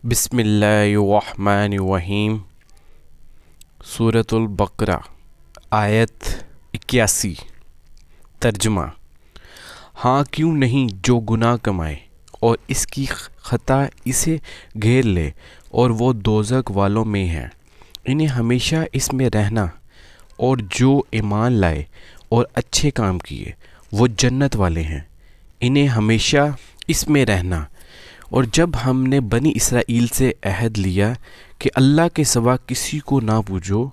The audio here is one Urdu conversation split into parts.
بسم اللہ الرحمن الرحیم۔ سورۃ البقرہ آیت 81۔ ترجمہ: ہاں کیوں نہیں جو گناہ کمائے اور اس کی خطا اسے گھیر لے اور وہ دوزخ والوں میں ہے، انہیں ہمیشہ اس میں رہنا، اور جو ایمان لائے اور اچھے کام کیے وہ جنت والے ہیں، انہیں ہمیشہ اس میں رہنا۔ اور جب ہم نے بنی اسرائیل سے عہد لیا کہ اللہ کے سوا کسی کو نہ پوجو،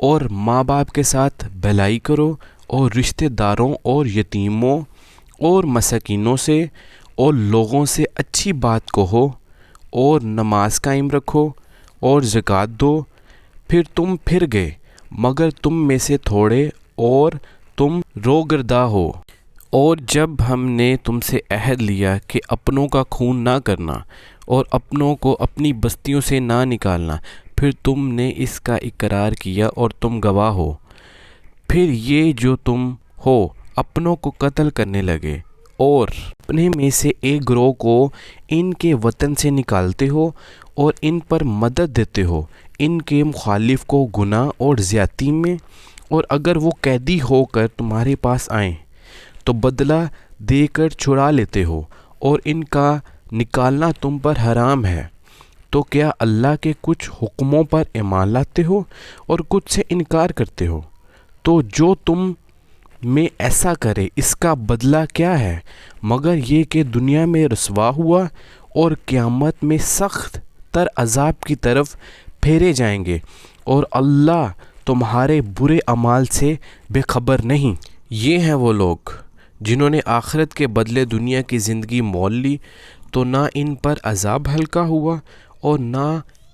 اور ماں باپ کے ساتھ بھلائی کرو، اور رشتہ داروں اور یتیموں اور مساکینوں سے اور لوگوں سے اچھی بات کہو، اور نماز قائم رکھو اور زکوٰۃ دو، پھر تم پھر گئے مگر تم میں سے تھوڑے اور تم روگرداں ہو۔ اور جب ہم نے تم سے عہد لیا کہ اپنوں کا خون نہ کرنا اور اپنوں کو اپنی بستیوں سے نہ نکالنا، پھر تم نے اس کا اقرار کیا اور تم گواہ ہو، پھر یہ جو تم ہو اپنوں کو قتل کرنے لگے اور اپنے میں سے ایک گروہ کو ان کے وطن سے نکالتے ہو اور ان پر مدد دیتے ہو ان کے مخالف کو گناہ اور زیادتی میں، اور اگر وہ قیدی ہو کر تمہارے پاس آئیں تو بدلہ دے کر چھڑا لیتے ہو اور ان کا نکالنا تم پر حرام ہے، تو کیا اللہ کے کچھ حکموں پر ایمان لاتے ہو اور کچھ سے انکار کرتے ہو؟ تو جو تم میں ایسا کرے اس کا بدلہ کیا ہے مگر یہ کہ دنیا میں رسوا ہوا اور قیامت میں سخت تر عذاب کی طرف پھیرے جائیں گے، اور اللہ تمہارے برے اعمال سے بے خبر نہیں۔ یہ ہیں وہ لوگ جنہوں نے آخرت کے بدلے دنیا کی زندگی مول لی، تو نہ ان پر عذاب ہلکا ہوا اور نہ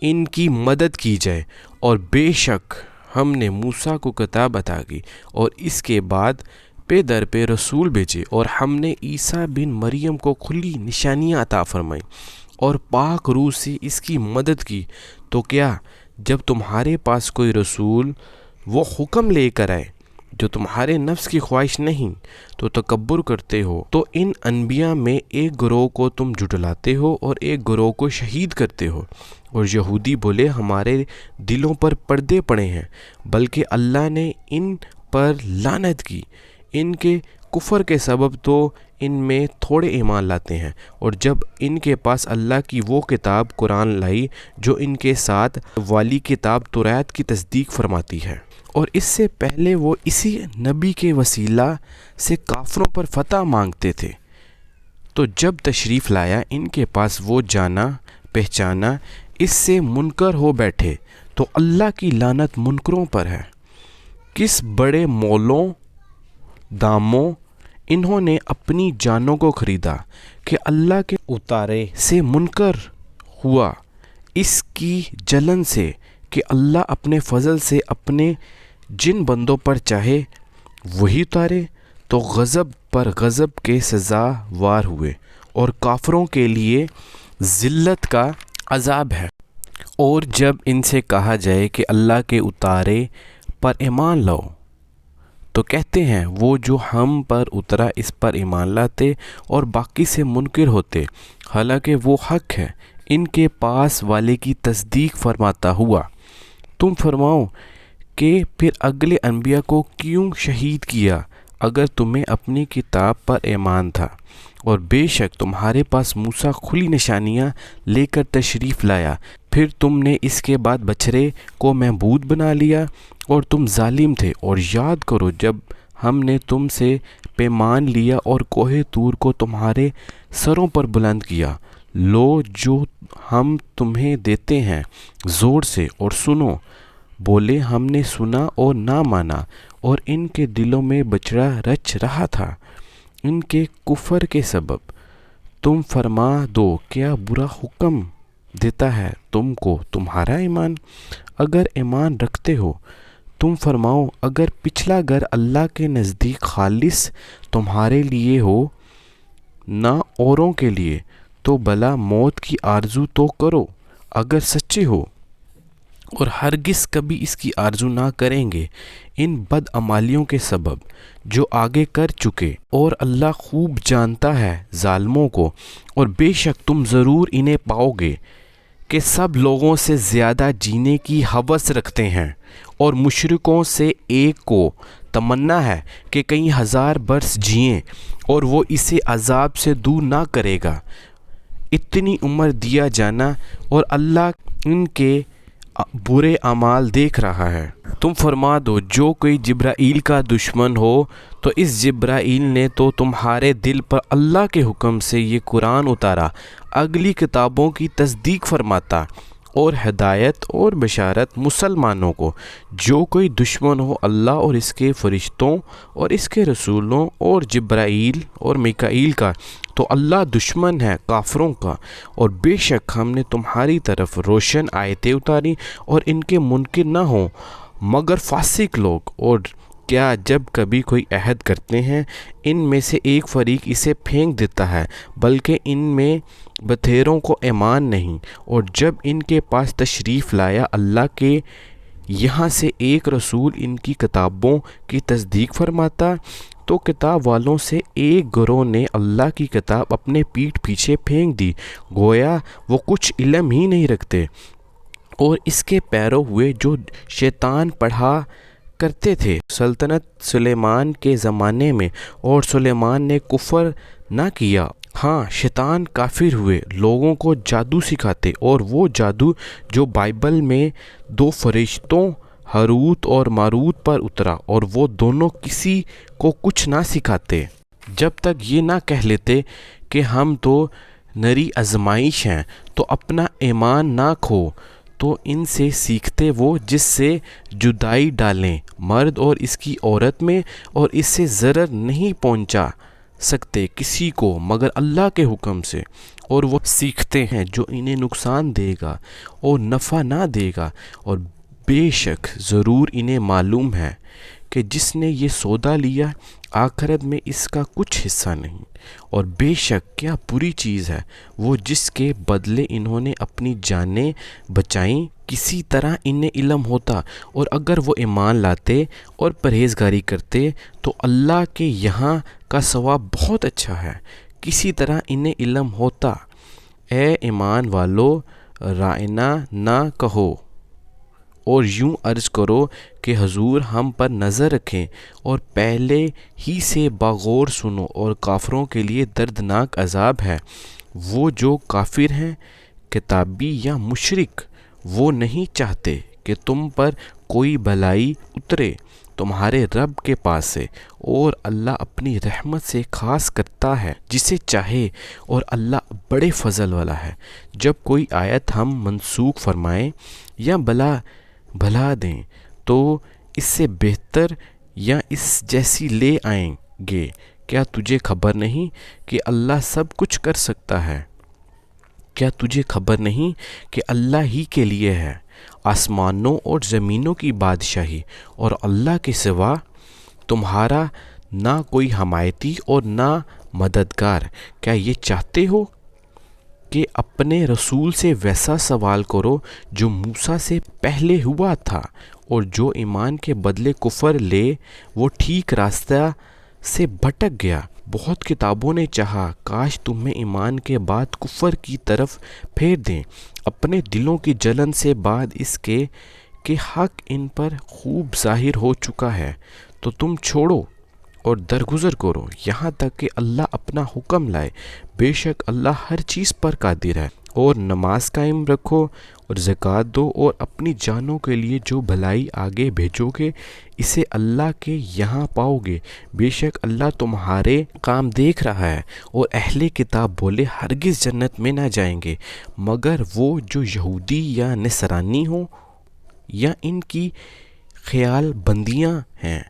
ان کی مدد کی جائے، اور بے شک ہم نے موسیٰ کو کتاب عطا کی اور اس کے بعد پے در پہ رسول بھیجے، اور ہم نے عیسیٰ بن مریم کو کھلی نشانیاں عطا فرمائیں اور پاک روح سے اس کی مدد کی۔ تو کیا جب تمہارے پاس کوئی رسول وہ حکم لے کر آئے جو تمہارے نفس کی خواہش نہیں تو تکبر کرتے ہو، تو ان انبیاء میں ایک گروہ کو تم جھٹلاتے ہو اور ایک گروہ کو شہید کرتے ہو۔ اور یہودی بولے ہمارے دلوں پر پردے پڑے ہیں، بلکہ اللہ نے ان پر لعنت کی، ان کے کفر کے سبب تو ان میں تھوڑے ایمان لاتے ہیں۔ اور جب ان کے پاس اللہ کی وہ کتاب قرآن لائی جو ان کے ساتھ والی کتاب توریت کی تصدیق فرماتی ہے، اور اس سے پہلے وہ اسی نبی کے وسیلہ سے کافروں پر فتح مانگتے تھے، تو جب تشریف لایا ان کے پاس وہ جانا پہچانا اس سے منکر ہو بیٹھے، تو اللہ کی لعنت منکروں پر ہے۔ کس بڑے مولوں داموں انہوں نے اپنی جانوں کو خریدا کہ اللہ کے اتارے سے منکر ہوا اس کی جلن سے کہ اللہ اپنے فضل سے اپنے جن بندوں پر چاہے وہی اتارے، تو غضب پر غضب کے سزا وار ہوئے، اور کافروں کے لیے ذلت کا عذاب ہے۔ اور جب ان سے کہا جائے کہ اللہ کے اتارے پر ایمان لاؤ، تو کہتے ہیں وہ جو ہم پر اترا اس پر ایمان لاتے اور باقی سے منکر ہوتے، حالانکہ وہ حق ہے ان کے پاس والے کی تصدیق فرماتا ہوا۔ تم فرماؤ کہ پھر اگلے انبیاء کو کیوں شہید کیا اگر تمہیں اپنی کتاب پر ایمان تھا، اور بے شک تمہارے پاس موسیٰ کھلی نشانیاں لے کر تشریف لایا، پھر تم نے اس کے بعد بچھڑے کو معبود بنا لیا اور تم ظالم تھے۔ اور یاد کرو جب ہم نے تم سے پیمان لیا اور کوہ طور کو تمہارے سروں پر بلند کیا، لو جو ہم تمہیں دیتے ہیں زور سے اور سنو۔ بولے ہم نے سنا اور نہ مانا، اور ان کے دلوں میں بچڑا رچ رہا تھا ان کے کفر کے سبب۔ تم فرما دو کیا برا حکم دیتا ہے تم کو تمہارا ایمان؟ اگر ایمان رکھتے ہو تم فرماؤ اگر پچھلا گھر اللہ کے نزدیک خالص تمہارے لیے ہو نہ اوروں کے لیے، تو بھلا موت کی آرزو تو کرو اگر سچے ہو، اور ہرگز کبھی اس کی آرزو نہ کریں گے ان بدعمالیوں کے سبب جو آگے کر چکے، اور اللہ خوب جانتا ہے ظالموں کو، اور بے شک تم ضرور انہیں پاؤ گے۔ کہ سب لوگوں سے زیادہ جینے کی ہوس رکھتے ہیں، اور مشرکوں سے ایک کو تمنا ہے کہ کئی ہزار برس جئیں اور وہ اسے عذاب سے دور نہ کرے گا۔ اتنی عمر دیا جانا اور اللہ ان کے برے اعمال دیکھ رہا ہے۔ تم فرما دو، جو کوئی جبرائیل کا دشمن ہو تو اس جبرائیل نے تو تمہارے دل پر اللہ کے حکم سے یہ قرآن اتارا، اگلی کتابوں کی تصدیق فرماتا اور ہدایت اور بشارت مسلمانوں کو۔ جو کوئی دشمن ہو اللہ اور اس کے فرشتوں اور اس کے رسولوں اور جبرائیل اور میکائیل کا، تو اللہ دشمن ہے کافروں کا۔ اور بے شک ہم نے تمہاری طرف روشن آیتیں اتاری اور ان کے منکر نہ ہوں مگر فاسق لوگ۔ اور کیا جب کبھی کوئی عہد کرتے ہیں ان میں سے ایک فریق اسے پھینک دیتا ہے، بلکہ ان میں بتھیروں کو ایمان نہیں، اور جب ان کے پاس تشریف لایا اللہ کے یہاں سے ایک رسول ان کی کتابوں کی تصدیق فرماتا، تو کتاب والوں سے ایک گروہ نے اللہ کی کتاب اپنے پیٹھ پیچھے پھینک دی، گویا وہ کچھ علم ہی نہیں رکھتے، اور اس کے پیرو ہوئے جو شیطان پڑھا کرتے تھے۔ سلطنت سلیمان کے زمانے میں اور سلیمان نے کفر نہ کیا، ہاں شیطان کافر ہوئے، لوگوں کو جادو سکھاتے، اور وہ جادو جو بائبل میں دو فرشتوں ہاروت اور ماروت پر اترا، اور وہ دونوں کسی کو کچھ نہ سکھاتے جب تک یہ نہ کہہ لیتے کہ ہم تو نری آزمائش ہیں، تو اپنا ایمان نہ کھو۔ تو ان سے سیکھتے وہ جس سے جدائی ڈالیں مرد اور اس کی عورت میں، اور اس سے ضرر نہیں پہنچا سکتے کسی کو مگر اللہ کے حکم سے، اور وہ سیکھتے ہیں جو انہیں نقصان دے گا اور نفع نہ دے گا، اور بے شک ضرور انہیں معلوم ہے کہ جس نے یہ سودا لیا آخرت میں اس کا کچھ حصہ نہیں، اور بے شک کیا بری چیز ہے وہ جس کے بدلے انہوں نے اپنی جانیں بچائیں۔ کسی طرح انہیں علم ہوتا، اور اگر وہ ایمان لاتے اور پرہیزگاری کرتے تو اللہ کے یہاں کا ثواب بہت اچھا ہے۔ کسی طرح انہیں علم ہوتا۔ اے ایمان والو، رائنا نہ کہو اور یوں عرض کرو کہ حضور ہم پر نظر رکھیں، اور پہلے ہی سے باغور سنو، اور کافروں کے لیے دردناک عذاب ہے۔ وہ جو کافر ہیں کتابی یا مشرک، وہ نہیں چاہتے کہ تم پر کوئی بلائی اترے تمہارے رب کے پاس سے، اور اللہ اپنی رحمت سے خاص کرتا ہے جسے چاہے، اور اللہ بڑے فضل والا ہے۔ جب کوئی آیت ہم منسوخ فرمائیں یا بھلا دیں تو اس سے بہتر یا اس جیسی لے آئیں گے۔ کیا تجھے خبر نہیں کہ اللہ سب کچھ کر سکتا ہے؟ کیا تجھے خبر نہیں کہ اللہ ہی کے لیے ہے آسمانوں اور زمینوں کی بادشاہی، اور اللہ کے سوا تمہارا نہ کوئی حمایتی اور نہ مددگار؟ کیا یہ چاہتے ہو کہ اپنے رسول سے ویسا سوال کرو جو موسیٰ سے پہلے ہوا تھا، اور جو ایمان کے بدلے کفر لے وہ ٹھیک راستہ سے بھٹک گیا۔ بہت کتابوں نے چاہا کاش تمہیں ایمان کے بعد کفر کی طرف پھیر دیں، اپنے دلوں کی جلن سے بعد اس کے کہ حق ان پر خوب ظاہر ہو چکا ہے، تو تم چھوڑو اور درگزر کرو یہاں تک کہ اللہ اپنا حکم لائے۔ بے شک اللہ ہر چیز پر قادر ہے۔ اور نماز قائم رکھو اور زکوٰۃ دو، اور اپنی جانوں کے لیے جو بھلائی آگے بھیجو گے اسے اللہ کے یہاں پاؤ گے۔ بے شک اللہ تمہارے کام دیکھ رہا ہے۔ اور اہل کتاب بولے ہرگز جنت میں نہ جائیں گے مگر وہ جو یہودی یا نصرانی ہوں یا ان کی خیال بندیاں ہیں۔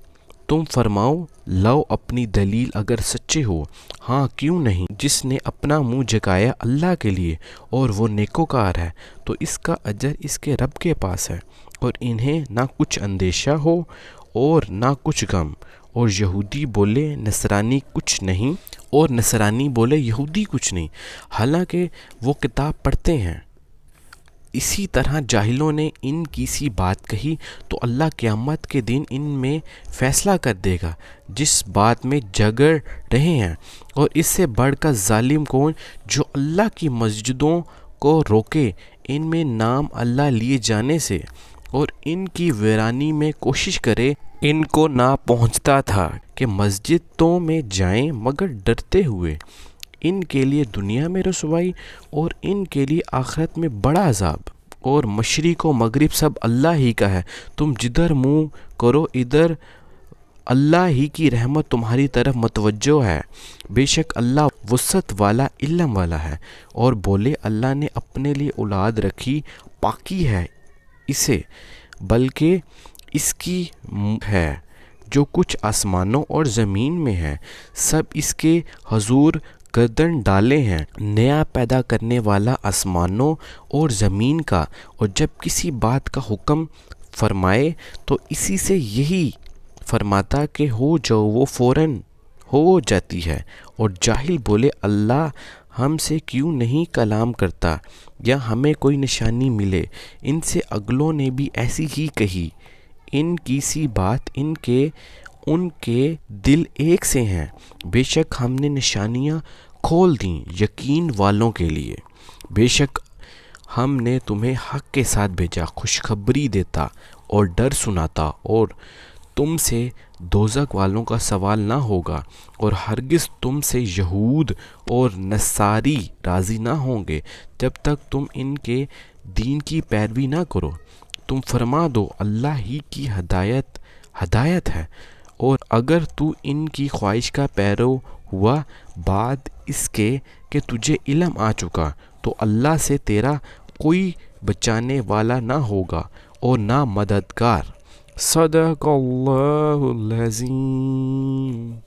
تم فرماؤ لاؤ اپنی دلیل اگر سچے ہو۔ ہاں کیوں نہیں، جس نے اپنا منہ جھکایا اللہ کے لیے اور وہ نیکوکار ہے تو اس کا اجر اس کے رب کے پاس ہے، اور انہیں نہ کچھ اندیشہ ہو اور نہ کچھ غم۔ اور یہودی بولے نصرانی کچھ نہیں، اور نصرانی بولے یہودی کچھ نہیں، حالانکہ وہ کتاب پڑھتے ہیں۔ اسی طرح جاہلوں نے ان کی سی بات کہی تو اللہ قیامت کے دن ان میں فیصلہ کر دے گا جس بات میں جھگڑ رہے ہیں۔ اور اس سے بڑھ کر ظالم کون جو اللہ کی مسجدوں کو روکے ان میں نام اللہ لیے جانے سے اور ان کی ویرانی میں کوشش کرے۔ ان کو نہ پہنچتا تھا کہ مسجدوں میں جائیں مگر ڈرتے ہوئے، ان کے لیے دنیا میں رسوائی اور ان کے لیے آخرت میں بڑا عذاب۔ اور مشرق و مغرب سب اللہ ہی کا ہے، تم جدھر منہ کرو ادھر اللہ ہی کی رحمت تمہاری طرف متوجہ ہے، بے شک اللہ وسعت والا علم والا ہے۔ اور بولے اللہ نے اپنے لیے اولاد رکھی، پاکی ہے اسے، بلکہ اس کی ہے جو کچھ آسمانوں اور زمین میں ہے، سب اس کے حضور گردن ڈالے ہیں۔ نیا پیدا کرنے والا آسمانوں اور زمین کا، اور جب کسی بات کا حکم فرمائے تو اسی سے یہی فرماتا کہ ہو جاؤ، وہ فوراً ہو جاتی ہے۔ اور جاہل بولے اللہ ہم سے کیوں نہیں کلام کرتا یا ہمیں کوئی نشانی ملے، ان سے اگلوں نے بھی ایسی ہی کہی، ان کی سی بات ان کے دل ایک سے ہیں، بے شک ہم نے نشانیاں کھول دیں یقین والوں کے لیے۔ بے شک ہم نے تمہیں حق کے ساتھ بھیجا، خوشخبری دیتا اور ڈر سناتا، اور تم سے دوزخ والوں کا سوال نہ ہوگا، اور ہرگز تم سے یہود اور نصاری راضی نہ ہوں گے جب تک تم ان کے دین کی پیروی نہ کرو۔ تم فرما دو اللہ ہی کی ہدایت ہے، اور اگر تو ان کی خواہش کا پیرو ہوا بعد اس کے کہ تجھے علم آ چکا، تو اللہ سے تیرا کوئی بچانے والا نہ ہوگا اور نہ مددگار۔ صدق اللہ العظیم۔